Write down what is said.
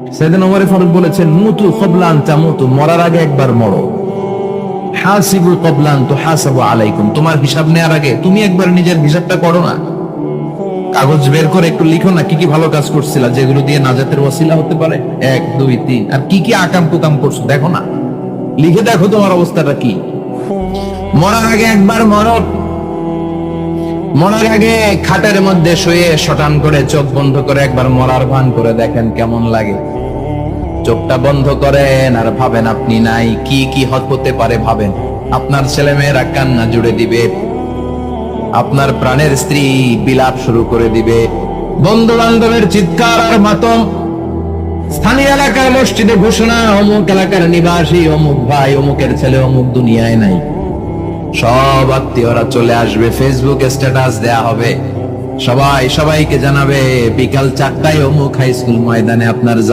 সাইয়েদনা ওমর ফারুক বলেছেন, মুতু ক্বাবলা আন তামুতু, মরার আগে একবার মরো। হাসিবু ক্বাবলা আন তুহাসাবু আলাইকুম, তোমার হিসাব নেওয়ার আগে তুমি একবার নিজের হিসাবটা করো না। কাগজ বের করে একটু লিখো না কি কি ভালো কাজ করছিলা, যেগুলো দিয়ে নাজাতের ওয়াসিলা হতে পারে, 1 2 3, আর কি কি আকাম কুকাম করছো দেখো না, লিখে দেখো তোমার অবস্থাটা কি। মরার আগে একবার মরো। মরার আগে খাটের মধ্যে শুয়ে শটান করে চোখ বন্ধ করে একবার মরার ভান করে দেখেন কেমন লাগে। চোখটা বন্ধ করেন আর ভাবেন আপনি নাই, কি কি হতে পারে ভাবেন। আপনার ছেলে মেয়েরা কান্না জুড়ে দিবে, আপনার প্রাণের স্ত্রী বিলাপ শুরু করে দিবে, বন্ধু বান্ধবের চিৎকার আর মাতম, স্থানীয় এলাকার মসজিদে ঘোষণা, অমুক এলাকার নিবাসী অমুক ভাই অমুকের ছেলে অমুক দুনিয়ায় নাই। সব আত্মীয়রা চলে আসবে, ফেসবুকে স্ট্যাটাস দেয়া হবে, সবাই সবাইকে জানাবে বিকাল 4টায় অমুক হাই স্কুল ময়দানে আপনার